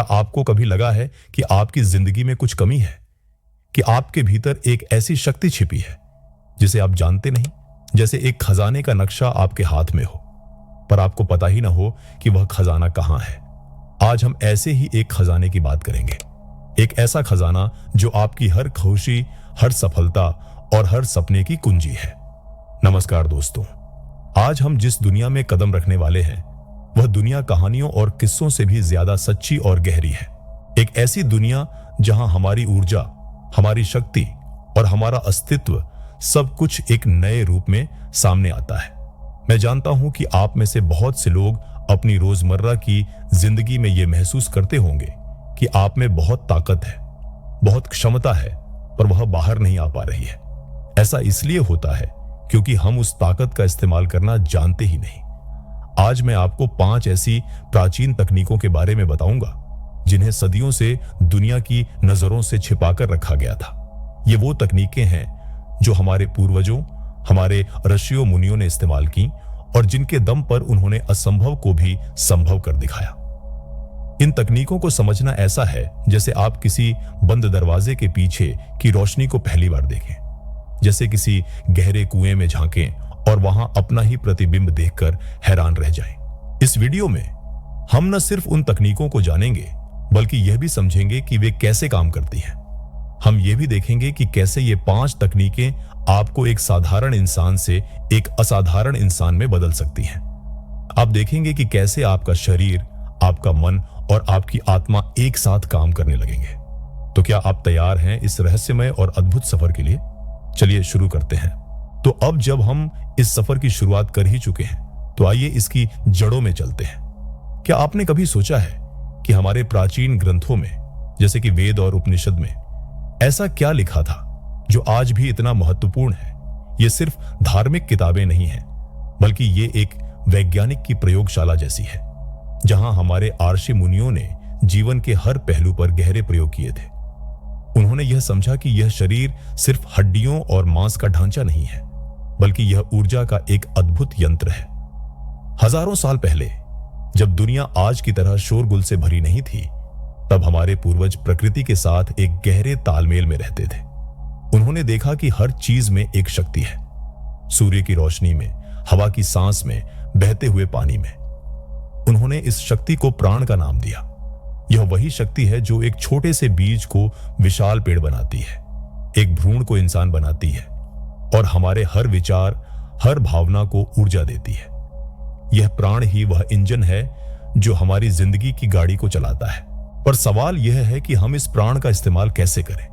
क्या आपको कभी लगा है कि आपकी जिंदगी में कुछ कमी है, कि आपके भीतर एक ऐसी शक्ति छिपी है जिसे आप जानते नहीं? जैसे एक खजाने का नक्शा आपके हाथ में हो, पर आपको पता ही ना हो कि वह खजाना कहां है। आज हम ऐसे ही एक खजाने की बात करेंगे, एक ऐसा खजाना जो आपकी हर खुशी, हर सफलता और हर सपने की कुंजी है। नमस्कार दोस्तों, आज हम जिस दुनिया में कदम रखने वाले हैं वह दुनिया कहानियों और किस्सों से भी ज्यादा सच्ची और गहरी है। एक ऐसी दुनिया जहां हमारी ऊर्जा, हमारी शक्ति और हमारा अस्तित्व सब कुछ एक नए रूप में सामने आता है। मैं जानता हूं कि आप में से बहुत से लोग अपनी रोजमर्रा की जिंदगी में यह महसूस करते होंगे कि आप में बहुत ताकत है, बहुत क्षमता है, पर वह बाहर नहीं आ पा रही है। ऐसा इसलिए होता है क्योंकि हम उस ताकत का इस्तेमाल करना जानते ही नहीं। आज मैं आपको 5 ऐसी प्राचीन तकनीकों के बारे में बताऊंगा जिन्हें सदियों से दुनिया की नजरों से छिपाकर रखा गया था। ये वो तकनीकें हैं जो हमारे पूर्वजों, हमारे ऋषियों मुनियों ने इस्तेमाल की और जिनके दम पर उन्होंने असंभव को भी संभव कर दिखाया। इन तकनीकों को समझना ऐसा है जैसे आप किसी बंद दरवाजे के पीछे की रोशनी को पहली बार देखें, जैसे किसी गहरे कुएं में झांकें और वहां अपना ही प्रतिबिंब देखकर हैरान रह जाएं। इस वीडियो में हम न सिर्फ उन तकनीकों को जानेंगे बल्कि यह भी समझेंगे कि वे कैसे काम करती हैं। हम यह भी देखेंगे कि कैसे ये 5 तकनीकें आपको एक साधारण इंसान से एक असाधारण इंसान में बदल सकती हैं। आप देखेंगे कि कैसे आपका शरीर, आपका मन और आपकी आत्मा एक साथ काम करने लगेंगे। तो क्या आप तैयार हैं इस रहस्यमय और अद्भुत सफर के लिए? चलिए शुरू करते हैं। तो अब जब हम इस सफर की शुरुआत कर ही चुके हैं तो आइए इसकी जड़ों में चलते हैं। क्या आपने कभी सोचा है कि हमारे प्राचीन ग्रंथों में, जैसे कि वेद और उपनिषद में, ऐसा क्या लिखा था जो आज भी इतना महत्वपूर्ण है? ये सिर्फ धार्मिक किताबें नहीं हैं, बल्कि ये एक वैज्ञानिक की प्रयोगशाला जैसी है, जहां हमारे आर्षि मुनियों ने जीवन के हर पहलू पर गहरे प्रयोग किए थे। उन्होंने यह समझा कि यह शरीर सिर्फ हड्डियों और मांस का ढांचा नहीं है, बल्कि यह ऊर्जा का एक अद्भुत यंत्र है। हजारों साल पहले, जब दुनिया आज की तरह शोरगुल से भरी नहीं थी, तब हमारे पूर्वज प्रकृति के साथ एक गहरे तालमेल में रहते थे। उन्होंने देखा कि हर चीज में एक शक्ति है, सूर्य की रोशनी में, हवा की सांस में, बहते हुए पानी में। उन्होंने इस शक्ति को प्राण का नाम दिया। यह वही शक्ति है जो एक छोटे से बीज को विशाल पेड़ बनाती है, एक भ्रूण को इंसान बनाती है और हमारे हर विचार, हर भावना को ऊर्जा देती है। यह प्राण ही वह इंजन है जो हमारी जिंदगी की गाड़ी को चलाता है। पर सवाल यह है कि हम इस प्राण का इस्तेमाल कैसे करें?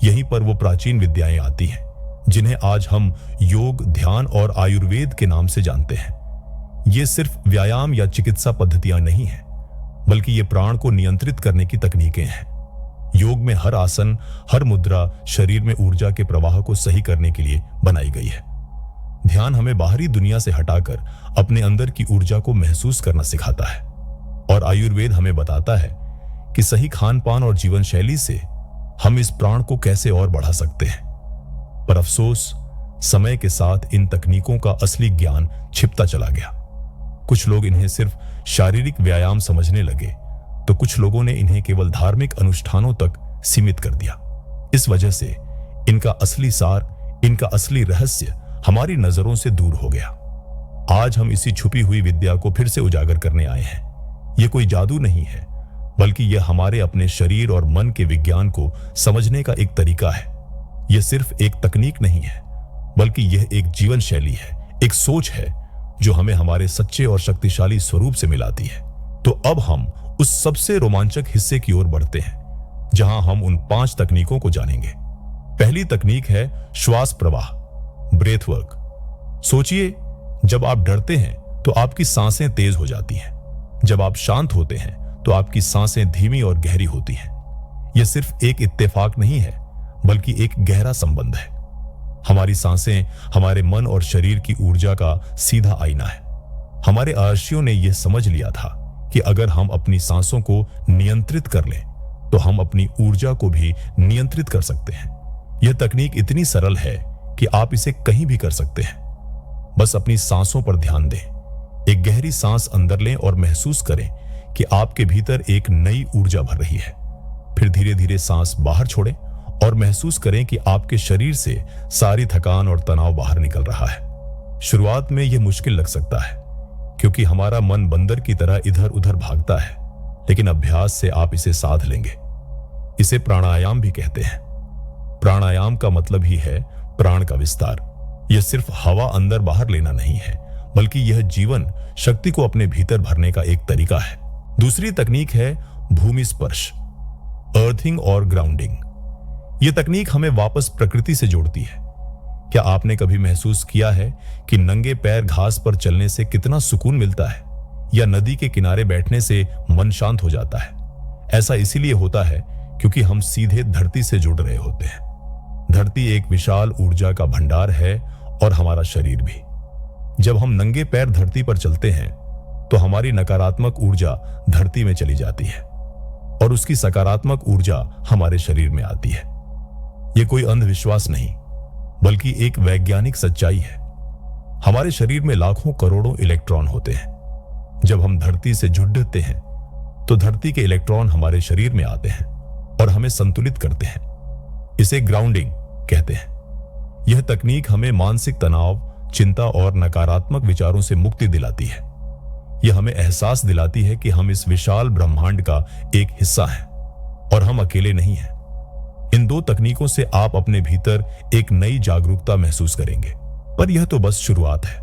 यहीं पर वो प्राचीन विद्याएं आती हैं जिन्हें आज हम योग, ध्यान और आयुर्वेद के नाम से जानते हैं। ये सिर्फ व्यायाम या चिकित्सा पद्धतियां नहीं हैं, बल्कि ये प्राण को नियंत्रित करने की तकनीकें हैं। योग में हर आसन, हर मुद्रा शरीर में ऊर्जा के प्रवाह को सही करने के लिए बनाई गई है। ध्यान हमें बाहरी दुनिया से हटाकर अपने अंदर की ऊर्जा को महसूस करना सिखाता है और आयुर्वेद हमें बताता है कि सही खान पान और जीवन शैली से हम इस प्राण को कैसे और बढ़ा सकते हैं। पर अफसोस, समय के साथ इन तकनीकों का असली ज्ञान छिपता चला गया। कुछ लोग इन्हें सिर्फ शारीरिक व्यायाम समझने लगे, तो कुछ लोगों ने इन्हें केवल धार्मिक अनुष्ठानों तक सीमित कर दिया। इस वजह से इनका असली सार, इनका असली रहस्य हमारी नजरों से दूर हो गया। आज हम इसी छुपी हुई विद्या को फिर से उजागर करने आए हैं। यह कोई जादू नहीं है, बल्कि यह हमारे अपने शरीर और मन के विज्ञान को समझने का एक तरीका है। यह सिर्फ एक तकनीक नहीं है, बल्कि यह एक जीवन शैली है, एक सोच है जो हमें हमारे सच्चे और शक्तिशाली स्वरूप से मिलाती है। तो अब हम उस सबसे रोमांचक हिस्से की ओर बढ़ते हैं जहां हम उन 5 तकनीकों को जानेंगे। पहली तकनीक है श्वास प्रवाह, ब्रेथ वर्क। सोचिए, जब आप डरते हैं तो आपकी सांसें तेज हो जाती हैं। जब आप शांत होते हैं तो आपकी सांसें धीमी और गहरी होती हैं। यह सिर्फ एक इत्तेफाक नहीं है, बल्कि एक गहरा संबंध है। हमारी सांसें हमारे मन और शरीर की ऊर्जा का सीधा आईना है। हमारे आर्षियों ने यह समझ लिया था कि अगर हम अपनी सांसों को नियंत्रित कर लें तो हम अपनी ऊर्जा को भी नियंत्रित कर सकते हैं। यह तकनीक इतनी सरल है कि आप इसे कहीं भी कर सकते हैं। बस अपनी सांसों पर ध्यान दें। एक गहरी सांस अंदर लें और महसूस करें कि आपके भीतर एक नई ऊर्जा भर रही है। फिर धीरे धीरे सांस बाहर छोड़ें और महसूस करें कि आपके शरीर से सारी थकान और तनाव बाहर निकल रहा है। शुरुआत में यह मुश्किल लग सकता है क्योंकि हमारा मन बंदर की तरह इधर उधर भागता है, लेकिन अभ्यास से आप इसे साध लेंगे। इसे प्राणायाम भी कहते हैं। प्राणायाम का मतलब ही है प्राण का विस्तार। यह सिर्फ हवा अंदर बाहर लेना नहीं है, बल्कि यह जीवन शक्ति को अपने भीतर भरने का एक तरीका है। दूसरी तकनीक है भूमि स्पर्श, अर्थिंग और ग्राउंडिंग। यह तकनीक हमें वापस प्रकृति से जोड़ती है। क्या आपने कभी महसूस किया है कि नंगे पैर घास पर चलने से कितना सुकून मिलता है, या नदी के किनारे बैठने से मन शांत हो जाता है? ऐसा इसीलिए होता है क्योंकि हम सीधे धरती से जुड़ रहे होते हैं। धरती एक विशाल ऊर्जा का भंडार है और हमारा शरीर भी। जब हम नंगे पैर धरती पर चलते हैं तो हमारी नकारात्मक ऊर्जा धरती में चली जाती है और उसकी सकारात्मक ऊर्जा हमारे शरीर में आती है। यह कोई अंधविश्वास नहीं, बल्कि एक वैज्ञानिक सच्चाई है। हमारे शरीर में लाखों करोड़ों इलेक्ट्रॉन होते हैं। जब हम धरती से जुड़ते हैं तो धरती के इलेक्ट्रॉन हमारे शरीर में आते हैं और हमें संतुलित करते हैं। इसे ग्राउंडिंग कहते हैं। यह तकनीक हमें मानसिक तनाव, चिंता और नकारात्मक विचारों से मुक्ति दिलाती है। यह हमें एहसास दिलाती है कि हम इस विशाल ब्रह्मांड का एक हिस्सा हैं और हम अकेले नहीं हैं। इन दो तकनीकों से आप अपने भीतर एक नई जागरूकता महसूस करेंगे। पर यह तो बस शुरुआत है।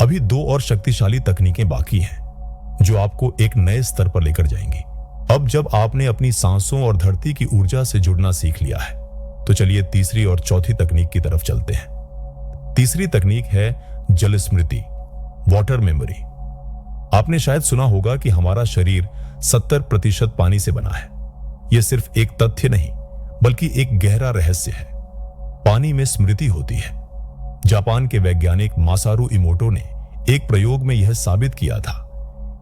अभी दो और शक्तिशाली तकनीकें बाकी हैं जो आपको एक नए स्तर पर लेकर जाएंगी। अब जब आपने अपनी सांसों और धरती की ऊर्जा से जुड़ना सीख लिया है, तो चलिए तीसरी और चौथी तकनीक की तरफ चलते हैं। तीसरी तकनीक है जल स्मृति, वाटर मेमोरी। आपने शायद सुना होगा कि हमारा शरीर 70% पानी से बना है। यह सिर्फ एक तथ्य नहीं, बल्कि एक गहरा रहस्य है। पानी में स्मृति होती है। जापान के वैज्ञानिक मासारू इमोटो ने एक प्रयोग में यह साबित किया था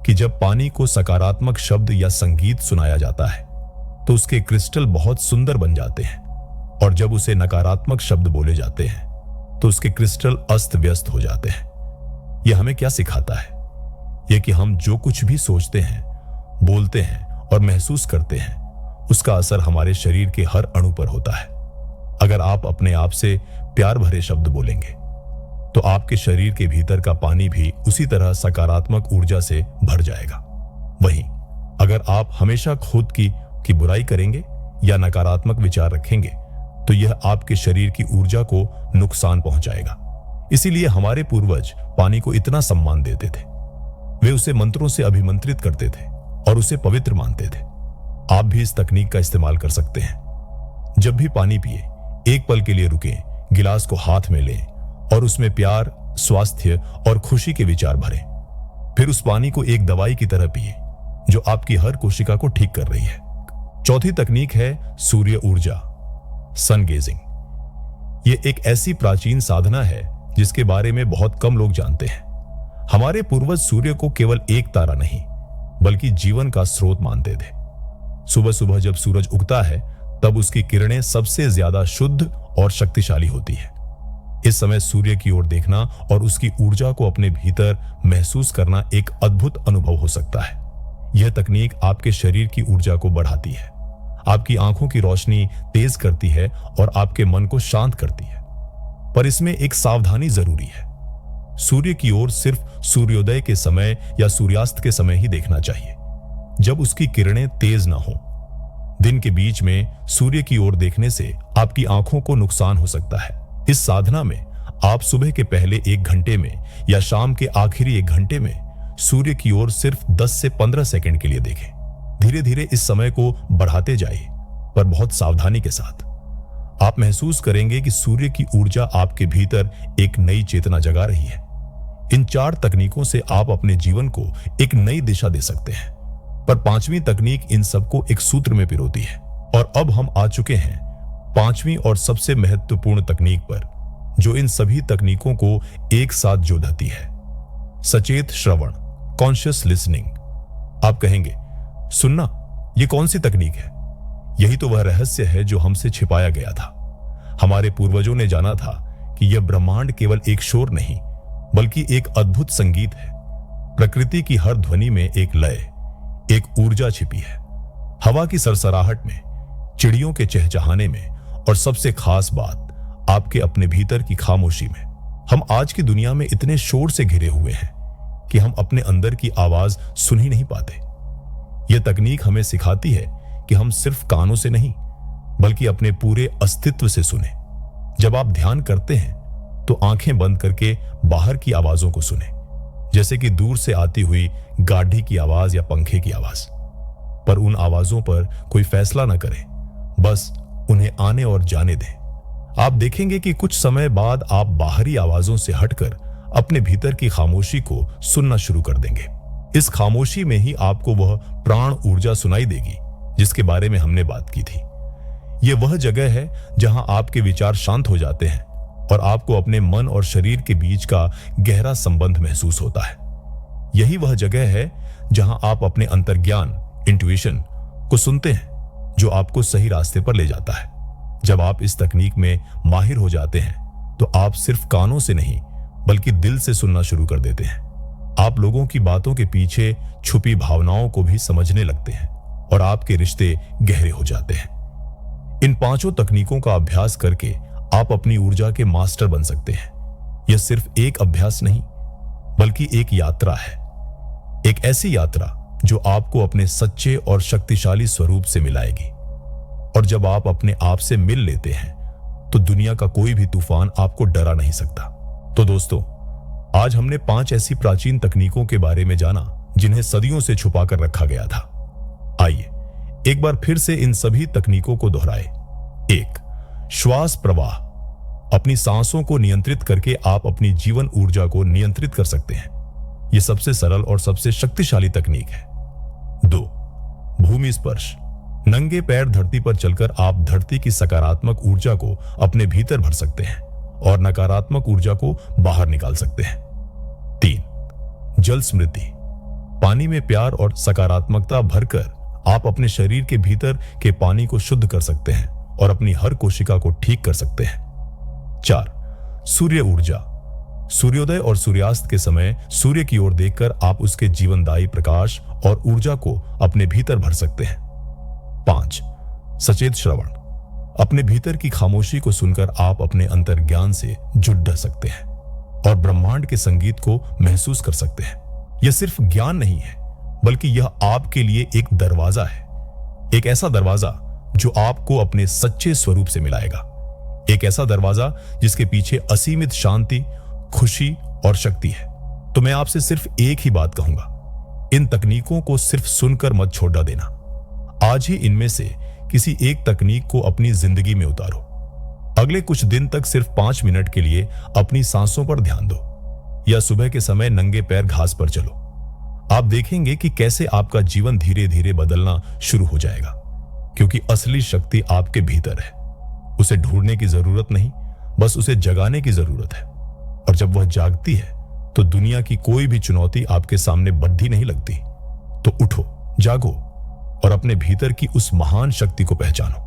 कि जब पानी को सकारात्मक शब्द या संगीत सुनाया जाता है तो उसके क्रिस्टल बहुत सुंदर बन जाते हैं, और जब उसे नकारात्मक शब्द बोले जाते हैं तो उसके क्रिस्टल अस्त व्यस्त हो जाते हैं। यह हमें क्या सिखाता है? यह कि हम जो कुछ भी सोचते हैं, बोलते हैं और महसूस करते हैं, उसका असर हमारे शरीर के हर अणु पर होता है। अगर आप अपने आप से प्यार भरे शब्द बोलेंगे तो आपके शरीर के भीतर का पानी भी उसी तरह सकारात्मक ऊर्जा से भर जाएगा। वहीं अगर आप हमेशा खुद की बुराई करेंगे या नकारात्मक विचार रखेंगे तो यह आपके शरीर की ऊर्जा को नुकसान पहुंचाएगा। इसीलिए हमारे पूर्वज पानी को इतना सम्मान देते थे। वे उसे मंत्रों से अभिमंत्रित करते थे और उसे पवित्र मानते थे। आप भी इस तकनीक का इस्तेमाल कर सकते हैं। जब भी पानी पिए, एक पल के लिए रुकें, गिलास को हाथ में लें और उसमें प्यार, स्वास्थ्य और खुशी के विचार भरें। फिर उस पानी को एक दवाई की तरह पिए जो आपकी हर कोशिका को ठीक कर रही है। चौथी तकनीक है सूर्य ऊर्जा, सन गेजिंग। यह एक ऐसी प्राचीन साधना है जिसके बारे में बहुत कम लोग जानते हैं। हमारे पूर्वज सूर्य को केवल एक तारा नहीं, बल्कि जीवन का स्रोत मानते थे। सुबह सुबह जब सूरज उगता है तब उसकी किरणें सबसे ज्यादा शुद्ध और शक्तिशाली होती है। इस समय सूर्य की ओर देखना और उसकी ऊर्जा को अपने भीतर महसूस करना एक अद्भुत अनुभव हो सकता है। यह तकनीक आपके शरीर की ऊर्जा को बढ़ाती है, आपकी आंखों की रोशनी तेज करती है और आपके मन को शांत करती है। पर इसमें एक सावधानी जरूरी है। सूर्य की ओर सिर्फ सूर्योदय के समय या सूर्यास्त के समय ही देखना चाहिए, जब उसकी किरणें तेज ना हो। दिन के बीच में सूर्य की ओर देखने से आपकी आंखों को नुकसान हो सकता है। इस साधना में आप सुबह के पहले 1 घंटे में या शाम के आखिरी 1 घंटे में सूर्य की ओर सिर्फ 10 से 15 सेकंड के लिए देखें। धीरे धीरे इस समय को बढ़ाते जाइए, पर बहुत सावधानी के साथ। आप महसूस करेंगे कि सूर्य की ऊर्जा आपके भीतर एक नई चेतना जगा रही है। इन 4 तकनीकों से आप अपने जीवन को एक नई दिशा दे सकते हैं। पर 5वीं तकनीक इन सबको एक सूत्र में पिरोती है। और अब हम आ चुके हैं 5वीं और सबसे महत्वपूर्ण तकनीक पर, जो इन सभी तकनीकों को एक साथ जोड़ती है, सचेत श्रवण, कॉन्शियस लिसनिंग। आप कहेंगे, सुनना, ये कौन सी तकनीक है? यही तो वह रहस्य है जो हमसे छिपाया गया था। हमारे पूर्वजों ने जाना था कि यह ब्रह्मांड केवल एक शोर नहीं, बल्कि एक अद्भुत संगीत है। प्रकृति की हर ध्वनि में एक लय, एक ऊर्जा छिपी है, हवा की सरसराहट में, चिड़ियों के चहचहाने में, और सबसे खास बात आपके अपने भीतर की खामोशी में। हम आज की दुनिया में इतने शोर से घिरे हुए हैं कि हम अपने अंदर की आवाज सुन ही नहीं पाते। यह तकनीक हमें सिखाती है कि हम सिर्फ कानों से नहीं बल्कि अपने पूरे अस्तित्व से सुने। जब आप ध्यान करते हैं तो आंखें बंद करके बाहर की आवाजों को सुने, जैसे कि दूर से आती हुई गाड़ी की आवाज या पंखे की आवाज। पर उन आवाजों पर कोई फैसला न करें, बस उन्हें आने और जाने दें। आप देखेंगे कि कुछ समय बाद आप बाहरी आवाजों से हटकर अपने भीतर की खामोशी को सुनना शुरू कर देंगे। इस खामोशी में ही आपको वह प्राण ऊर्जा सुनाई देगी जिसके बारे में हमने बात की थी। यह वह जगह है जहां आपके विचार शांत हो जाते हैं और आपको अपने मन और शरीर के बीच का गहरा संबंध महसूस होता है। यही वह जगह है जहां आप अपने अंतर्ज्ञान, इंट्यूइशन को सुनते हैं, जो आपको सही रास्ते पर ले जाता है। जब आप इस तकनीक में माहिर हो जाते हैं तो आप सिर्फ कानों से नहीं बल्कि दिल से सुनना शुरू कर देते हैं। आप लोगों की बातों के पीछे छुपी भावनाओं को भी समझने लगते हैं और आपके रिश्ते गहरे हो जाते हैं। इन पांचों तकनीकों का अभ्यास करके आप अपनी ऊर्जा के मास्टर बन सकते हैं। यह सिर्फ एक अभ्यास नहीं बल्कि एक यात्रा है, एक ऐसी यात्रा जो आपको अपने सच्चे और शक्तिशाली स्वरूप से मिलाएगी। और जब आप अपने आप से मिल लेते हैं तो दुनिया का कोई भी तूफान आपको डरा नहीं सकता। तो दोस्तों, आज हमने 5 ऐसी प्राचीन तकनीकों के बारे में जाना जिन्हें सदियों से छुपाकर रखा गया था। आइए एक बार फिर से इन सभी तकनीकों को दोहराए। 1. श्वास प्रवाह। अपनी सांसों को नियंत्रित करके आप अपनी जीवन ऊर्जा को नियंत्रित कर सकते हैं। यह सबसे सरल और सबसे शक्तिशाली तकनीक है। 2. भूमि स्पर्श। नंगे पैर धरती पर चलकर आप धरती की सकारात्मक ऊर्जा को अपने भीतर भर सकते हैं और नकारात्मक ऊर्जा को बाहर निकाल सकते हैं। 3. जल स्मृति। पानी में प्यार और सकारात्मकता भरकर आप अपने शरीर के भीतर के पानी को शुद्ध कर सकते हैं और अपनी हर कोशिका को ठीक कर सकते हैं। 4. सूर्य ऊर्जा। सूर्योदय और सूर्यास्त के समय सूर्य की ओर देखकर आप उसके जीवनदायी प्रकाश और ऊर्जा को अपने भीतर भर सकते हैं। 5. सचेत श्रवण। अपने भीतर की खामोशी को सुनकर आप अपने अंतर्ज्ञान से जुड़ सकते हैं और ब्रह्मांड के संगीत को महसूस कर सकते हैं। यह सिर्फ ज्ञान नहीं है बल्कि यह आपके लिए एक दरवाजा है, एक ऐसा दरवाजा जो आपको अपने सच्चे स्वरूप से मिलाएगा, एक ऐसा दरवाजा जिसके पीछे असीमित शांति, खुशी और शक्ति है। तो मैं आपसे सिर्फ एक ही बात कहूंगा, इन तकनीकों को सिर्फ सुनकर मत छोड़ देना। आज ही इनमें से किसी एक तकनीक को अपनी जिंदगी में उतारो। अगले कुछ दिन तक सिर्फ 5 मिनट के लिए अपनी सांसों पर ध्यान दो या सुबह के समय नंगे पैर घास पर चलो। आप देखेंगे कि कैसे आपका जीवन धीरे धीरे बदलना शुरू हो जाएगा, क्योंकि असली शक्ति आपके भीतर है। उसे ढूंढने की जरूरत नहीं, बस उसे जगाने की जरूरत है। और जब वह जागती है तो दुनिया की कोई भी चुनौती आपके सामने बद्धी नहीं लगती। तो उठो, जागो और अपने भीतर की उस महान शक्ति को पहचानो।